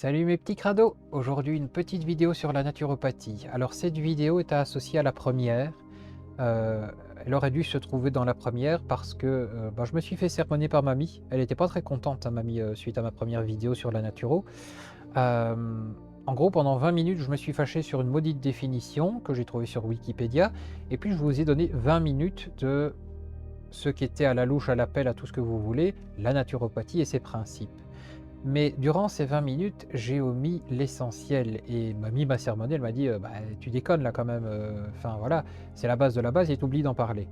Salut mes petits crados! Aujourd'hui une petite vidéo sur la naturopathie. Alors cette vidéo est associée à la première. Euh, Elle aurait dû se trouver dans la première parce que je me suis fait sermonner par mamie. Elle n'était pas très contente, hein, mamie, suite à ma première vidéo sur la naturo. Euh, En gros, pendant 20 minutes, je me suis fâché sur une maudite définition que j'ai trouvée sur Wikipédia. Et puis je vous ai donné 20 minutes de ce qui était à la louche, à l'appel, à tout ce que vous voulez, la naturopathie et ses principes. Mais durant ces 20 minutes, j'ai omis l'essentiel et mamie m'a sermonné, elle m'a dit: «Bah, tu déconnes là quand même, enfin voilà, c'est la base de la base et tu oublies d'en parler».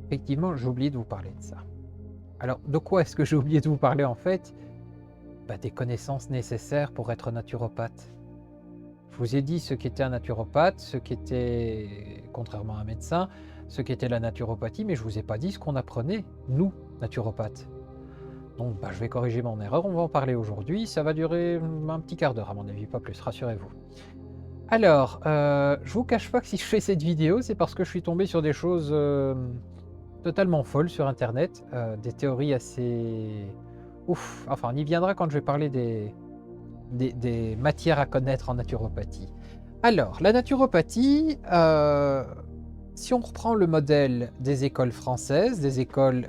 Effectivement, j'ai oublié de vous parler de ça. Alors de quoi est-ce que j'ai oublié de vous parler en fait? Bah, des connaissances nécessaires pour être naturopathe. Je vous ai dit ce qu'était un naturopathe, ce qu'était, contrairement à un médecin, ce qu'était la naturopathie, mais je vous ai pas dit ce qu'on apprenait, nous, naturopathes. Donc je vais corriger mon erreur, on va en parler aujourd'hui, ça va durer un petit quart d'heure à mon avis, pas plus, rassurez-vous. Alors, je vous cache pas que si je fais cette vidéo, c'est parce que je suis tombé sur des choses totalement folles sur internet, des théories assez ouf, enfin on y viendra quand je vais parler des matières à connaître en naturopathie. Alors, la naturopathie, si on reprend le modèle des écoles françaises, des écoles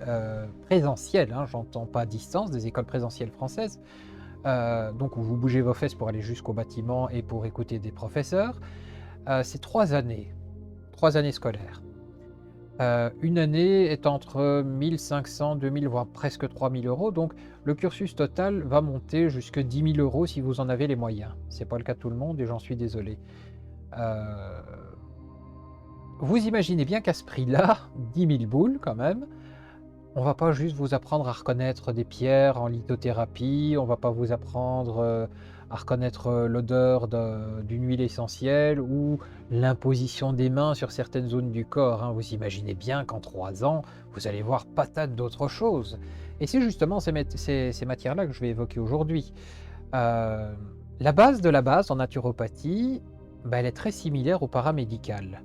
présentielles, hein, j'entends pas à distance, des écoles présentielles françaises, donc où vous bougez vos fesses pour aller jusqu'au bâtiment et pour écouter des professeurs, c'est 3 années scolaires. Une année est entre 1 500, 2 000, voire presque 3 000 €, donc le cursus total va monter jusque 10 000 € si vous en avez les moyens. C'est pas le cas de tout le monde et j'en suis désolé. Heu, Vous imaginez bien qu'à ce prix-là, 10 000 boules quand même, on va pas juste vous apprendre à reconnaître des pierres en lithothérapie, on va pas vous apprendre, à reconnaître, l'odeur d'une huile essentielle ou l'imposition des mains sur certaines zones du corps, hein. Vous imaginez bien qu'en 3 ans, vous allez voir patate d'autres choses et c'est justement ces matières-là que je vais évoquer aujourd'hui. Hem, la base de la base en naturopathie, elle est très similaire au paramédical,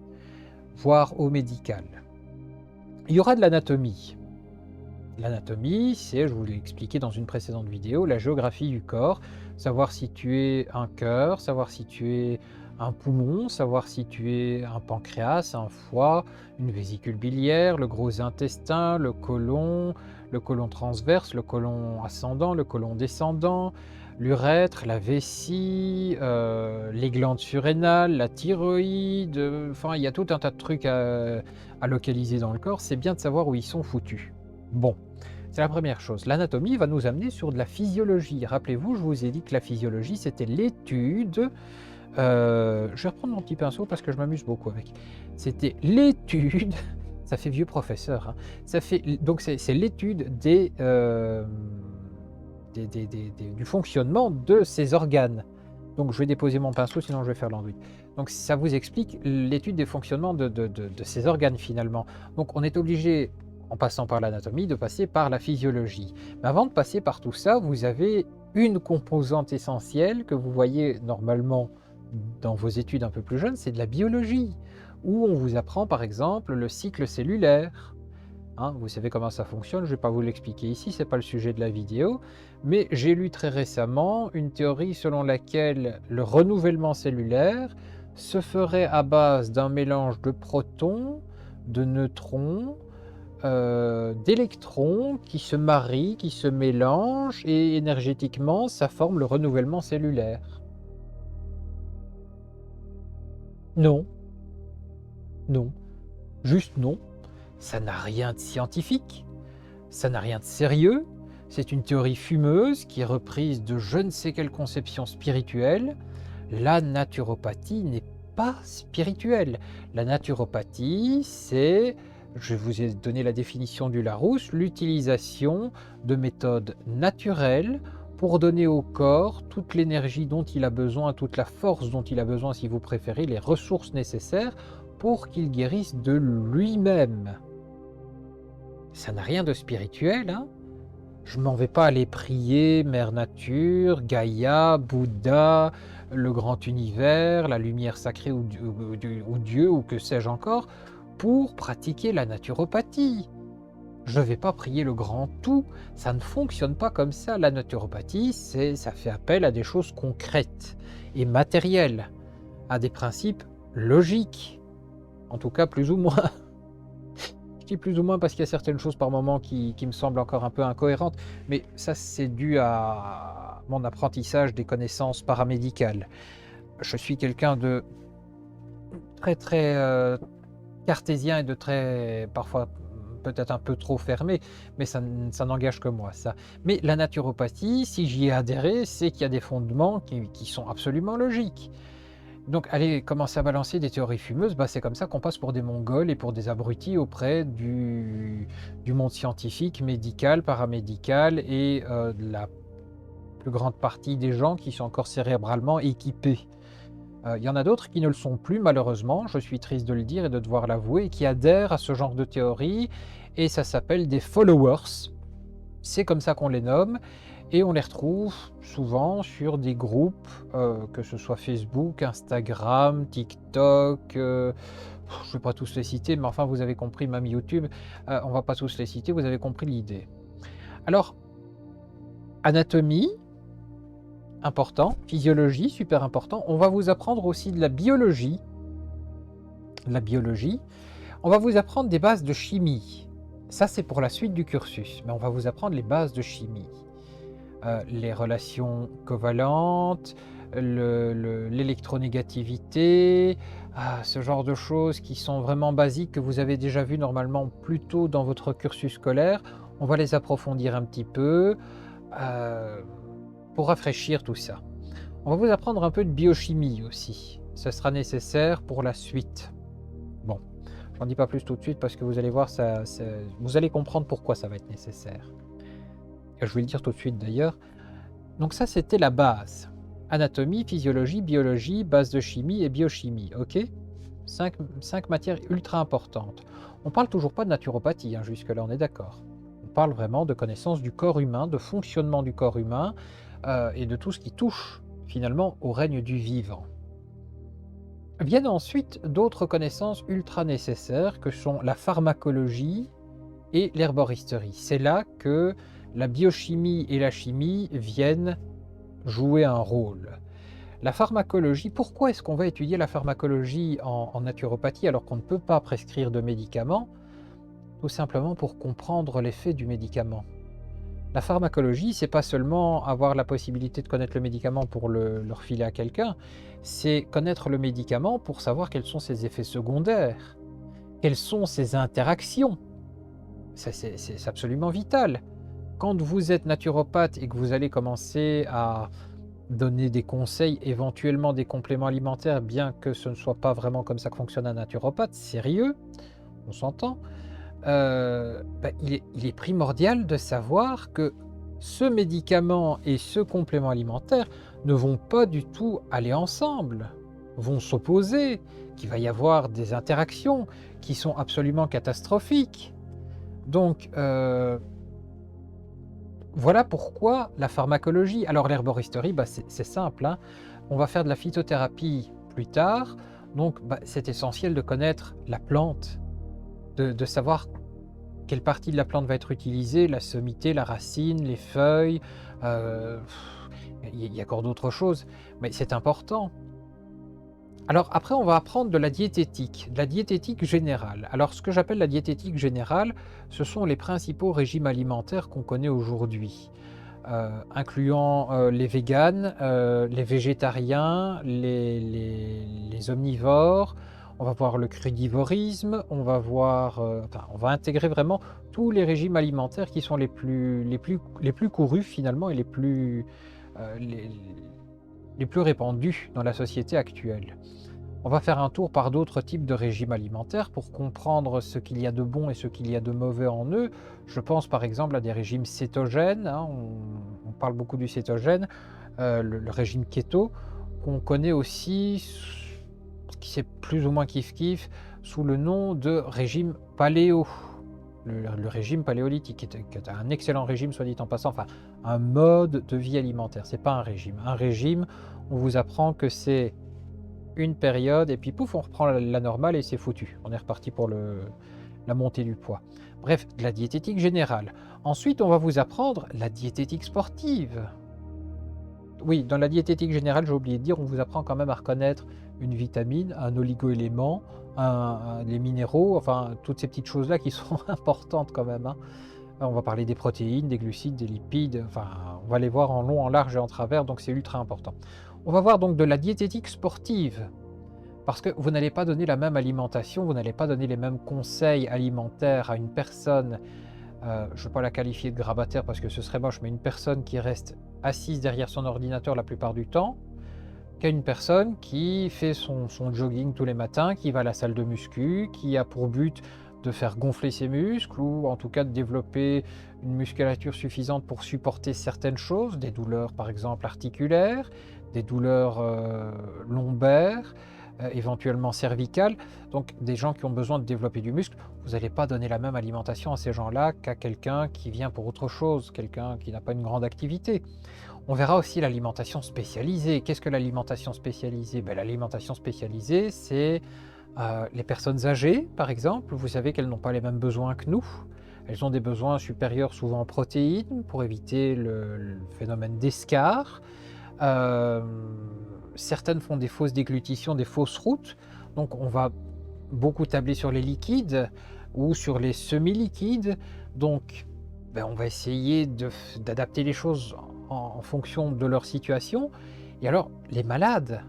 voire au médical. Il y aura de l'anatomie. L'anatomie, c'est, je vous l'ai expliqué dans une précédente vidéo, la géographie du corps, savoir si tu es un cœur, savoir si tu es un poumon, savoir si tu es un pancréas, un foie, une vésicule biliaire, le gros intestin, le côlon transverse, le côlon ascendant, le côlon descendant, l'urètre, la vessie, les glandes surrénales, la thyroïde, enfin il y a tout un tas de trucs à localiser dans le corps, c'est bien de savoir où ils sont foutus. Bon, c'est la première chose. L'anatomie va nous amener sur de la physiologie. Rappelez-vous, je vous ai dit que la physiologie, c'était l'étude, je vais reprendre mon petit pinceau parce que je m'amuse beaucoup avec. C'était l'étude, ça fait vieux professeur, hein, ça fait donc c'est l'étude du fonctionnement de ces organes. Donc je vais déposer mon pinceau, sinon je vais faire l'enduit. Donc ça vous explique l'étude des fonctionnements de ces organes finalement. Donc on est obligé, en passant par l'anatomie, de passer par la physiologie. Mais avant de passer par tout ça, vous avez une composante essentielle que vous voyez normalement dans vos études un peu plus jeunes, c'est de la biologie, où on vous apprend par exemple le cycle cellulaire. Hein, vous savez comment ça fonctionne, je ne vais pas vous l'expliquer ici, ce n'est pas le sujet de la vidéo, mais j'ai lu très récemment une théorie selon laquelle le renouvellement cellulaire se ferait à base d'un mélange de protons, de neutrons, d'électrons qui se marient, qui se mélangent et énergétiquement, ça forme le renouvellement cellulaire. Non, non, juste non. Ça n'a rien de scientifique, ça n'a rien de sérieux. C'est une théorie fumeuse qui est reprise de je ne sais quelle conception spirituelle. La naturopathie n'est pas spirituelle. La naturopathie, c'est, je vous ai donné la définition du Larousse, l'utilisation de méthodes naturelles pour donner au corps toute l'énergie dont il a besoin, toute la force dont il a besoin, si vous préférez, les ressources nécessaires pour qu'il guérisse de lui-même. Ça n'a rien de spirituel, hein. Je m'en vais pas aller prier Mère Nature, Gaïa, Bouddha, le grand univers, la lumière sacrée ou Dieu ou que sais-je encore, pour pratiquer la naturopathie. Je ne vais pas prier le grand tout, ça ne fonctionne pas comme ça. La naturopathie, ça fait appel à des choses concrètes et matérielles, à des principes logiques, en tout cas plus ou moins. Je dis plus ou moins parce qu'il y a certaines choses par moment qui me semblent encore un peu incohérentes, mais ça c'est dû à mon apprentissage des connaissances paramédicales. Je suis quelqu'un de très, très, cartésien et de très parfois, peut-être un peu trop fermé, mais ça n'engage que moi ça. Mais la naturopathie, si j'y ai adhéré, c'est qu'il y a des fondements qui sont absolument logiques. Donc aller commencer à balancer des théories fumeuses, bah, c'est comme ça qu'on passe pour des mongols et pour des abrutis auprès du monde scientifique, médical, paramédical et de la plus grande partie des gens qui sont encore cérébralement équipés. Il y en a d'autres qui ne le sont plus malheureusement, je suis triste de le dire et de devoir l'avouer, et qui adhèrent à ce genre de théorie et ça s'appelle des followers. C'est comme ça qu'on les nomme et on les retrouve souvent sur des groupes, que ce soit Facebook, Instagram, TikTok, je ne vais pas tous les citer, mais enfin vous avez compris, même YouTube, on va pas tous les citer, vous avez compris l'idée. Alors, anatomie, important, physiologie, super important. On va vous apprendre aussi de la biologie. La biologie. On va vous apprendre des bases de chimie. Ça, c'est pour la suite du cursus, mais on va vous apprendre les bases de chimie. Les relations covalentes, l'électronégativité, ce genre de choses qui sont vraiment basiques, que vous avez déjà vu normalement plus tôt dans votre cursus scolaire. On va les approfondir un petit peu euh, pour rafraîchir tout ça. On va vous apprendre un peu de biochimie aussi. Ce sera nécessaire pour la suite. Bon, j'en dis pas plus tout de suite parce que vous allez voir, vous allez comprendre pourquoi ça va être nécessaire. Et je vais le dire tout de suite d'ailleurs. Donc ça, c'était la base. Anatomie, physiologie, biologie, base de chimie et biochimie, ok? Cinq matières ultra importantes. On parle toujours pas de naturopathie, hein, jusque-là on est d'accord. On parle vraiment de connaissance du corps humain, de fonctionnement du corps humain et de tout ce qui touche finalement au règne du vivant. Viennent ensuite d'autres connaissances ultra nécessaires que sont la pharmacologie et l'herboristerie. C'est là que la biochimie et la chimie viennent jouer un rôle. La pharmacologie, pourquoi est-ce qu'on va étudier la pharmacologie en naturopathie alors qu'on ne peut pas prescrire de médicaments? Tout simplement pour comprendre l'effet du médicament. La pharmacologie, c'est pas seulement avoir la possibilité de connaître le médicament pour le refiler à quelqu'un, c'est connaître le médicament pour savoir quels sont ses effets secondaires, quelles sont ses interactions. C'est absolument vital. Quand vous êtes naturopathe et que vous allez commencer à donner des conseils, éventuellement des compléments alimentaires, bien que ce ne soit pas vraiment comme ça que fonctionne un naturopathe, sérieux, on s'entend, il est primordial de savoir que ce médicament et ce complément alimentaire ne vont pas du tout aller ensemble, vont s'opposer, qu'il va y avoir des interactions qui sont absolument catastrophiques. Donc, voilà pourquoi la pharmacologie. Alors l'herboristerie, c'est simple, hein. On va faire de la phytothérapie plus tard, donc c'est essentiel de connaître la plante, de savoir quelle partie de la plante va être utilisée, la sommité, la racine, les feuilles, heu, il y a encore d'autres choses, mais c'est important. Alors après, on va apprendre de la diététique générale. Alors ce que j'appelle la diététique générale, ce sont les principaux régimes alimentaires qu'on connaît aujourd'hui, incluant, les véganes, les végétariens, les omnivores. On va voir le crudivorisme, on va voir, enfin, on va intégrer vraiment tous les régimes alimentaires qui sont les plus courus finalement et les plus répandus dans la société actuelle. On va faire un tour par d'autres types de régimes alimentaires pour comprendre ce qu'il y a de bon et ce qu'il y a de mauvais en eux. Je pense par exemple à des régimes cétogènes, hein, on parle beaucoup du cétogène, le régime keto, qu'on connaît aussi, qui c'est plus ou moins kiff-kiff, sous le nom de régime paléo. Le régime paléolithique, qui est un excellent régime, soit dit en passant, enfin un mode de vie alimentaire, c'est pas un régime. Un régime, on vous apprend que c'est une période et puis pouf, on reprend la normale et c'est foutu. On est reparti pour la montée du poids. Bref, de la diététique générale. Ensuite, on va vous apprendre la diététique sportive. Oui, dans la diététique générale, j'ai oublié de dire, on vous apprend quand même à reconnaître une vitamine, un oligo-élément, les minéraux, enfin toutes ces petites choses-là qui sont importantes quand même, hein. On va parler des protéines, des glucides, des lipides, enfin on va les voir en long, en large et en travers, donc c'est ultra important. On va voir donc de la diététique sportive, parce que vous n'allez pas donner la même alimentation, vous n'allez pas donner les mêmes conseils alimentaires à une personne, je ne veux pas la qualifier de grabataire parce que ce serait moche, mais une personne qui reste assise derrière son ordinateur la plupart du temps, qu'à une personne qui fait son jogging tous les matins, qui va à la salle de muscu, qui a pour but de faire gonfler ses muscles ou en tout cas de développer une musculature suffisante pour supporter certaines choses, des douleurs par exemple articulaires, des douleurs lombaires, éventuellement cervicales. Donc des gens qui ont besoin de développer du muscle, vous n'allez pas donner la même alimentation à ces gens-là qu'à quelqu'un qui vient pour autre chose, quelqu'un qui n'a pas une grande activité. On verra aussi l'alimentation spécialisée. Qu'est-ce que l'alimentation spécialisée? Ben, l'alimentation spécialisée, c'est les personnes âgées, par exemple. Vous savez qu'elles n'ont pas les mêmes besoins que nous. Elles ont des besoins supérieurs souvent en protéines pour éviter le phénomène d'escar. Euh, Certaines font des fausses déglutitions, des fausses routes. Donc on va beaucoup tabler sur les liquides ou sur les semi-liquides. Donc ben, on va essayer d'adapter les choses en fonction de leur situation. Et alors, les malades,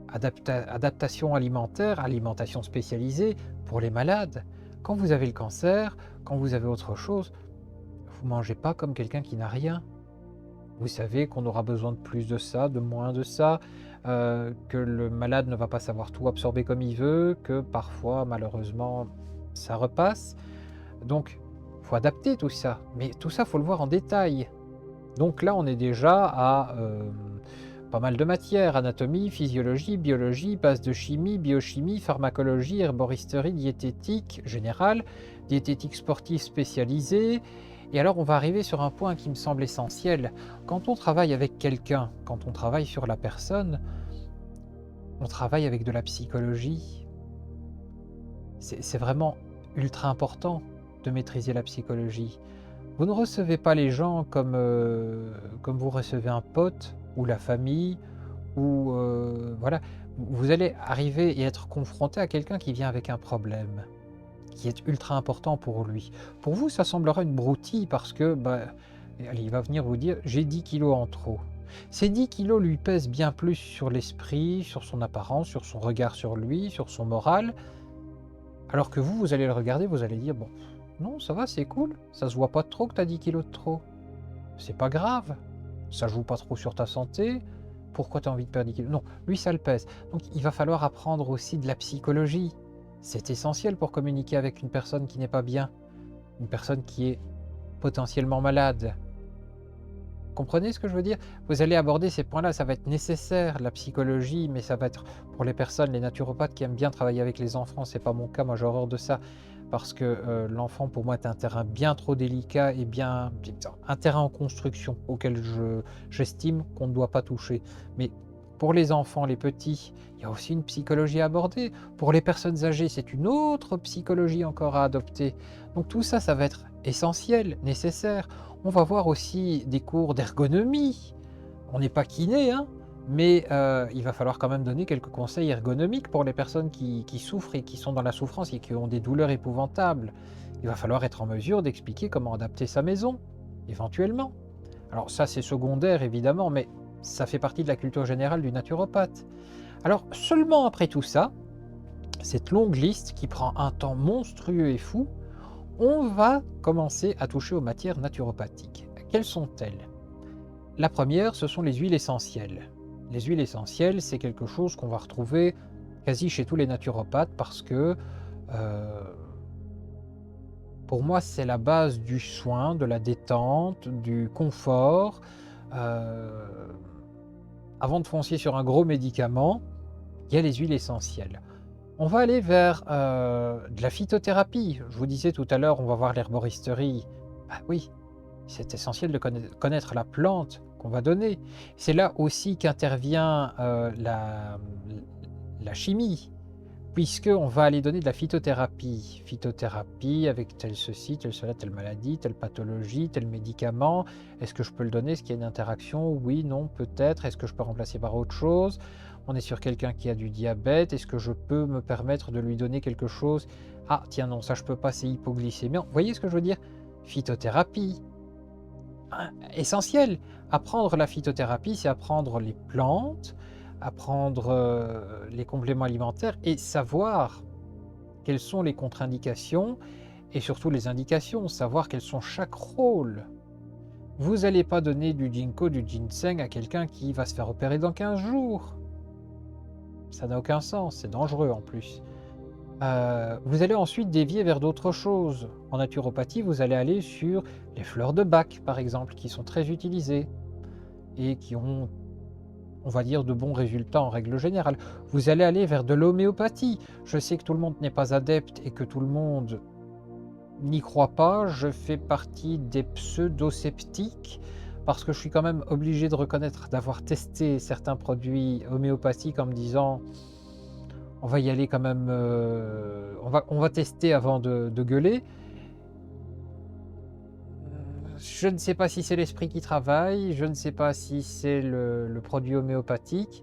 adaptation alimentaire, alimentation spécialisée pour les malades. Quand vous avez le cancer, quand vous avez autre chose, vous ne mangez pas comme quelqu'un qui n'a rien. Vous savez qu'on aura besoin de plus de ça, de moins de ça, que le malade ne va pas savoir tout absorber comme il veut, que parfois, malheureusement, ça repasse. Donc, il faut adapter tout ça. Mais tout ça, il faut le voir en détail. Donc là, on est déjà à pas mal de matières: anatomie, physiologie, biologie, base de chimie, biochimie, pharmacologie, herboristerie, diététique générale, diététique sportive spécialisée. Et alors, on va arriver sur un point qui me semble essentiel. Quand on travaille avec quelqu'un, quand on travaille sur la personne, on travaille avec de la psychologie. C'est vraiment ultra important de maîtriser la psychologie. Vous ne recevez pas les gens comme vous recevez un pote ou la famille ou voilà. Vous allez arriver et être confronté à quelqu'un qui vient avec un problème, qui est ultra important pour lui. Pour vous, ça semblera une broutille parce que, bah, allez, il va venir vous dire: «J'ai 10 kilos en trop». Ces 10 kilos lui pèsent bien plus sur l'esprit, sur son apparence, sur son regard sur lui, sur son moral, alors que vous allez le regarder, vous allez dire: «Bon, non, ça va, c'est cool, ça se voit pas trop que tu as 10 kilos de trop. C'est pas grave, ça joue pas trop sur ta santé, pourquoi tu as envie de perdre 10 kilos?» Non, lui, ça le pèse. Donc il va falloir apprendre aussi de la psychologie. C'est essentiel pour communiquer avec une personne qui n'est pas bien, une personne qui est potentiellement malade. Comprenez ce que je veux dire? Vous allez aborder ces points-là, ça va être nécessaire, la psychologie, mais ça va être pour les personnes, les naturopathes qui aiment bien travailler avec les enfants. C'est pas mon cas, moi j'ai horreur de ça, parce que l'enfant pour moi est un terrain bien trop délicat et bien un terrain en construction auquel j'estime qu'on ne doit pas toucher. Mais pour les enfants, les petits, il y a aussi une psychologie à aborder. Pour les personnes âgées, c'est une autre psychologie encore à adopter. Donc tout ça, ça va être essentiel, nécessaire. On va voir aussi des cours d'ergonomie. On n'est pas kiné, hein, mais il va falloir quand même donner quelques conseils ergonomiques pour les personnes qui souffrent et qui sont dans la souffrance et qui ont des douleurs épouvantables. Il va falloir être en mesure d'expliquer comment adapter sa maison, éventuellement. Alors ça, c'est secondaire évidemment, mais ça fait partie de la culture générale du naturopathe. Alors seulement après tout ça, cette longue liste qui prend un temps monstrueux et fou, on va commencer à toucher aux matières naturopathiques. Quelles sont-elles? La première, ce sont les huiles essentielles. Les huiles essentielles, c'est quelque chose qu'on va retrouver quasi chez tous les naturopathes parce que, pour moi, c'est la base du soin, de la détente, du confort. Heu, Avant de foncer sur un gros médicament, il y a les huiles essentielles. On va aller vers, de la phytothérapie. Je vous disais tout à l'heure, on va voir l'herboristerie. Bah oui, c'est essentiel de connaître la plante qu'on va donner. C'est là aussi qu'intervient, la chimie puisqu'on va aller donner de la phytothérapie. Phytothérapie avec tel ceci, tel cela, telle maladie, telle pathologie, tel médicament. Est-ce que je peux le donner? Est-ce qu'il y a une interaction? Oui, non, peut-être. Est-ce que je peux remplacer par autre chose? On est sur quelqu'un qui a du diabète. Est-ce que je peux me permettre de lui donner quelque chose? Ah, tiens, non, ça je peux pas, c'est hypoglycémie. Vous voyez ce que je veux dire? Phytothérapie. Essentiel. Apprendre la phytothérapie, c'est apprendre les plantes, apprendre les compléments alimentaires et savoir quelles sont les contre-indications et surtout les indications, savoir quels sont chaque rôle. Vous n'allez pas donner du ginkgo, du ginseng à quelqu'un qui va se faire opérer dans 15 jours. Ça n'a aucun sens, c'est dangereux en plus. Vous allez ensuite dévier vers d'autres choses. En naturopathie, vous allez aller sur les fleurs de Bach, par exemple, qui sont très utilisées et qui ont, on va dire, de bons résultats en règle générale. Vous allez aller vers de l'homéopathie. Je sais que tout le monde n'est pas adepte et que tout le monde n'y croit pas. Je fais partie des pseudo-sceptiques parce que je suis quand même obligé de reconnaître d'avoir testé certains produits homéopathiques en me disant on va y aller quand même, on va tester avant de gueuler. Je ne sais pas si c'est l'esprit qui travaille, je ne sais pas si c'est le produit homéopathique.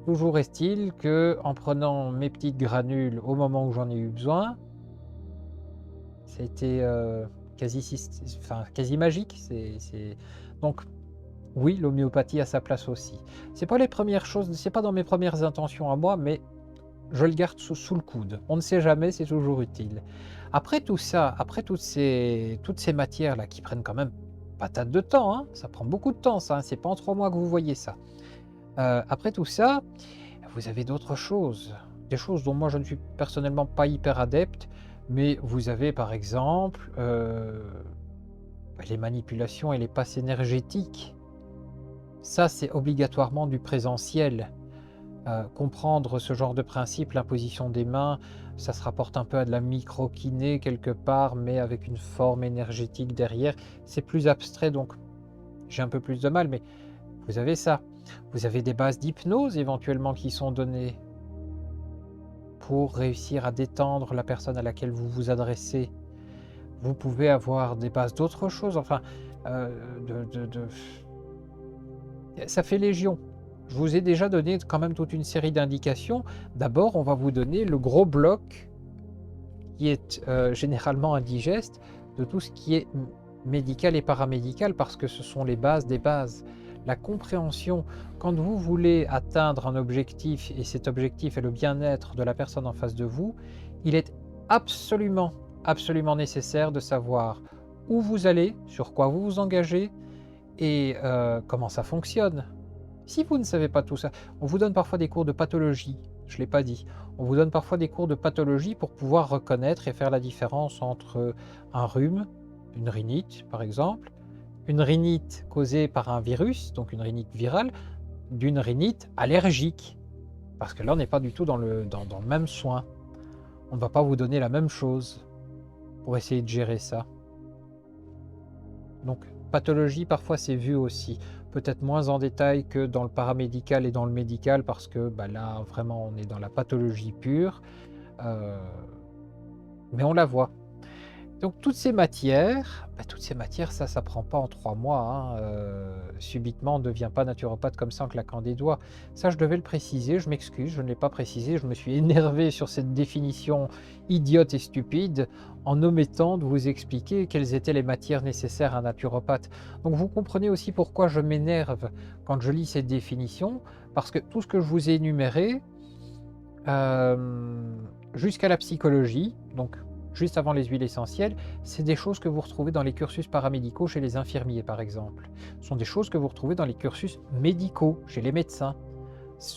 Toujours est-il que en prenant mes petites granules au moment où j'en ai eu besoin, ça a été, quasi magique. Donc oui, l'homéopathie a sa place aussi. C'est pas les premières choses, c'est pas dans mes premières intentions à moi, mais je le garde sous le coude. On ne sait jamais, c'est toujours utile. Après tout ça, après toutes ces matières-là qui prennent quand même patate de temps, hein, ça prend beaucoup de temps ça, hein, c'est pas en 3 mois que vous voyez ça. Après tout ça, vous avez d'autres choses, des choses dont moi je ne suis personnellement pas hyper adepte, mais vous avez par exemple, les manipulations et les passes énergétiques. Ça, c'est obligatoirement du présentiel. Comprendre ce genre de principe, l'imposition des mains, ça se rapporte un peu à de la micro-kiné quelque part, mais avec une forme énergétique derrière. C'est plus abstrait, donc j'ai un peu plus de mal, mais vous avez ça. Vous avez des bases d'hypnose éventuellement qui sont données pour réussir à détendre la personne à laquelle vous vous adressez. Vous pouvez avoir des bases d'autres choses, enfin, ça fait légion. Je vous ai déjà donné quand même toute une série d'indications. D'abord, on va vous donner le gros bloc qui est généralement indigeste de tout ce qui est médical et paramédical parce que ce sont les bases des bases. La compréhension, quand vous voulez atteindre un objectif et cet objectif est le bien-être de la personne en face de vous, il est absolument, absolument nécessaire de savoir où vous allez, sur quoi vous vous engagez et comment ça fonctionne. Si vous ne savez pas tout ça, on vous donne parfois des cours de pathologie, je ne l'ai pas dit. On vous donne parfois des cours de pathologie pour pouvoir reconnaître et faire la différence entre un rhume, une rhinite par exemple, une rhinite causée par un virus, donc une rhinite virale, d'une rhinite allergique. Parce que là, on n'est pas du tout dans le même soin. On ne va pas vous donner la même chose pour essayer de gérer ça. Donc, pathologie, parfois, c'est vu aussi. Peut-être moins en détail que dans le paramédical et dans le médical, parce que bah, là, vraiment, on est dans la pathologie pure. Mais on la voit. Donc toutes ces matières, ça ne s'apprend pas en 3 mois, hein, subitement, on ne devient pas naturopathe comme ça en claquant des doigts. Ça, je devais le préciser, je m'excuse, je ne l'ai pas précisé, je me suis énervé sur cette définition idiote et stupide en omettant de vous expliquer quelles étaient les matières nécessaires à un naturopathe. Donc vous comprenez aussi pourquoi je m'énerve quand je lis cette définition, parce que tout ce que je vous ai énuméré, jusqu'à la psychologie, donc juste avant les huiles essentielles, c'est des choses que vous retrouvez dans les cursus paramédicaux chez les infirmiers, par exemple. Ce sont des choses que vous retrouvez dans les cursus médicaux chez les médecins.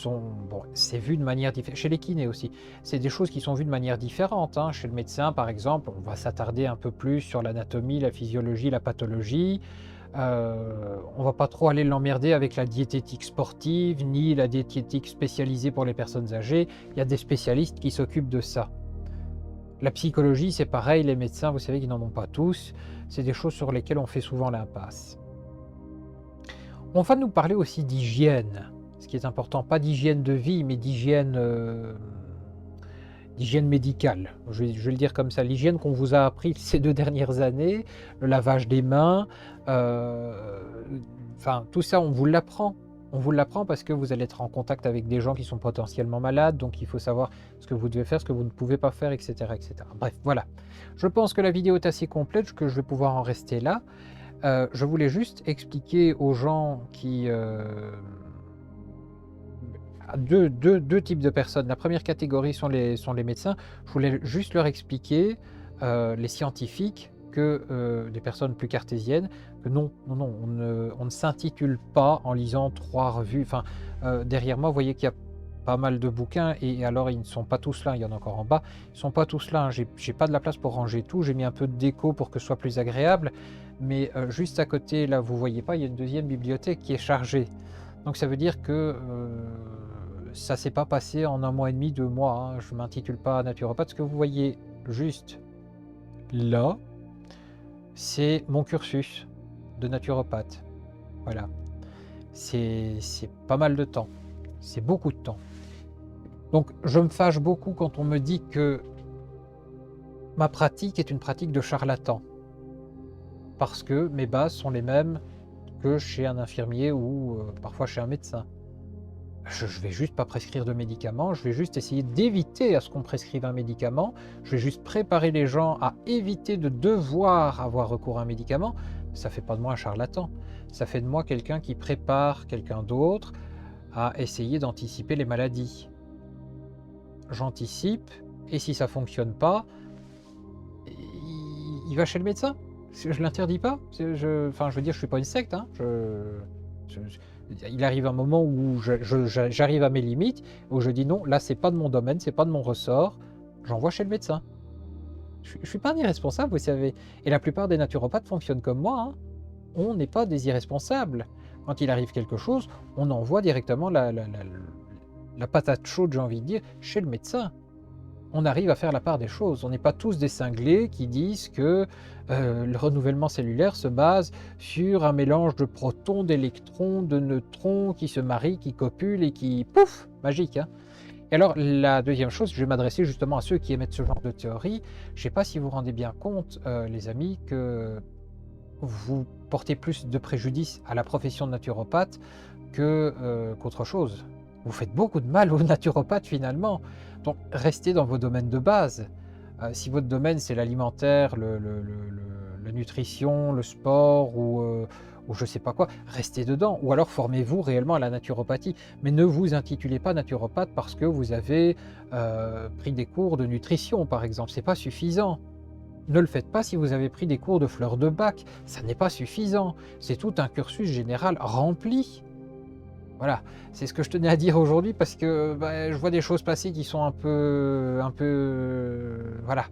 Bon, c'est vu de manière différente, chez les kinés aussi. C'est des choses qui sont vues de manière différente, hein. Chez le médecin, par exemple, on va s'attarder un peu plus sur l'anatomie, la physiologie, la pathologie. On va pas trop aller l'emmerder avec la diététique sportive, ni la diététique spécialisée pour les personnes âgées. Il y a des spécialistes qui s'occupent de ça. La psychologie, c'est pareil, les médecins, vous savez qu'ils n'en ont pas tous. C'est des choses sur lesquelles on fait souvent l'impasse. On va nous parler aussi d'hygiène, ce qui est important, pas d'hygiène de vie, mais d'hygiène d'hygiène médicale. Je vais le dire comme ça, l'hygiène qu'on vous a appris ces 2 dernières années, le lavage des mains, heu, enfin tout ça on vous l'apprend. On vous l'apprend parce que vous allez être en contact avec des gens qui sont potentiellement malades, donc il faut savoir ce que vous devez faire, ce que vous ne pouvez pas faire, et cetera, et cetera. Bref, voilà. Je pense que la vidéo est assez complète, que je vais pouvoir en rester là. Je voulais juste expliquer aux gens qui, à 2 types de personnes. La première catégorie sont les médecins. Je voulais juste leur expliquer, les scientifiques, que, des personnes plus cartésiennes, que non, non, non, on ne s'intitule pas en lisant 3 revues. Enfin, derrière moi, vous voyez qu'il y a pas mal de bouquins et alors ils ne sont pas tous là, il y en a encore en bas. Ils ne sont pas tous là, hein, j'ai pas de la place pour ranger tout. J'ai mis un peu de déco pour que ce soit plus agréable, mais juste à côté, là, vous voyez pas, il y a une deuxième bibliothèque qui est chargée. Donc ça veut dire que, ça s'est pas passé en 1 mois et demi, 2 mois, hein. Je m'intitule pas naturopathe. Ce que vous voyez juste là, c'est mon cursus de naturopathe. Voilà. C'est pas mal de temps. C'est beaucoup de temps. Donc je me fâche beaucoup quand on me dit que ma pratique est une pratique de charlatan. Parce que mes bases sont les mêmes que chez un infirmier ou, parfois chez un médecin. Je vais juste pas prescrire de médicaments, je vais juste essayer d'éviter à ce qu'on prescrive un médicament. Je vais juste préparer les gens à éviter de devoir avoir recours à un médicament. Ça fait pas de moi un charlatan. Ça fait de moi quelqu'un qui prépare quelqu'un d'autre à essayer d'anticiper les maladies. J'anticipe et si ça fonctionne pas, il va chez le médecin. Je l'interdis pas. Enfin, je veux dire, je suis pas une secte, hein. Je il arrive un moment où j'arrive à mes limites, où je dis: «Non, là, c'est pas de mon domaine, c'est pas de mon ressort», j'envoie chez le médecin. Je suis pas un irresponsable, vous savez, et la plupart des naturopathes fonctionnent comme moi, hein. On n'est pas des irresponsables. Quand il arrive quelque chose, on envoie directement la patate chaude, j'ai envie de dire, chez le médecin. On arrive à faire la part des choses. On n'est pas tous des cinglés qui disent que, le renouvellement cellulaire se base sur un mélange de protons, d'électrons, de neutrons qui se marient, qui copulent et qui pouf! Magique, hein? Et alors la deuxième chose, je vais m'adresser justement à ceux qui émettent ce genre de théorie. Je ne sais pas si vous vous rendez bien compte, les amis, que vous portez plus de préjudice à la profession de naturopathe que, qu'autre chose. Vous faites beaucoup de mal aux naturopathes finalement. Donc restez dans vos domaines de base. Si votre domaine c'est l'alimentaire, la nutrition, le sport ou je sais pas quoi, restez dedans. Ou alors formez-vous réellement à la naturopathie. Mais ne vous intitulez pas naturopathe parce que vous avez pris des cours de nutrition par exemple. C'est pas suffisant. Ne le faites pas si vous avez pris des cours de fleurs de bac, ça n'est pas suffisant. C'est tout un cursus général rempli. Voilà, c'est ce que je tenais à dire aujourd'hui parce que, bah, je vois des choses passer qui sont voilà.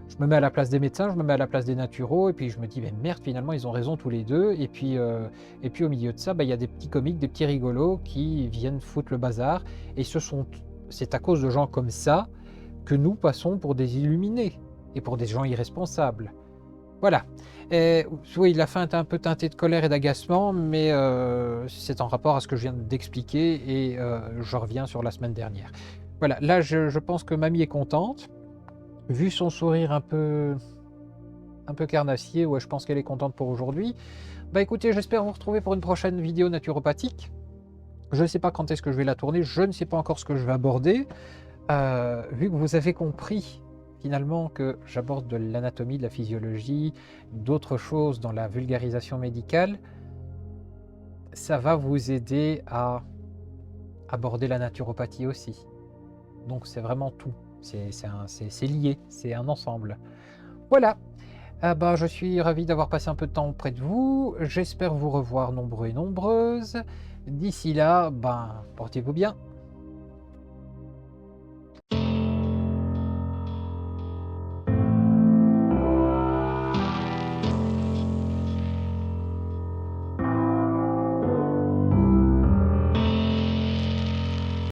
Je me mets à la place des médecins, je me mets à la place des naturaux et puis je me dis: «Mais merde, finalement, ils ont raison tous les 2. Et puis au milieu de ça, bah, il y a des petits comiques, des petits rigolos qui viennent foutre le bazar et c'est à cause de gens comme ça que nous passons pour des illuminés et pour des gens irresponsables. Voilà. Oui, la fin est un peu teintée de colère et d'agacement, mais c'est en rapport à ce que je viens d'expliquer et je reviens sur la semaine dernière. Voilà, là je pense que mamie est contente. Vu son sourire un peu carnassier, ouais, je pense qu'elle est contente pour aujourd'hui. Bah écoutez, j'espère vous retrouver pour une prochaine vidéo naturopathique. Je ne sais pas quand est-ce que je vais la tourner, je ne sais pas encore ce que je vais aborder. Vu que vous avez compris finalement que j'aborde de l'anatomie, de la physiologie, d'autres choses dans la vulgarisation médicale, ça va vous aider à aborder la naturopathie aussi. Donc c'est vraiment tout, c'est lié, c'est un ensemble. Voilà, ah bah, je suis ravi d'avoir passé un peu de temps auprès de vous, j'espère vous revoir nombreux et nombreuses. D'ici là, ben, portez-vous bien.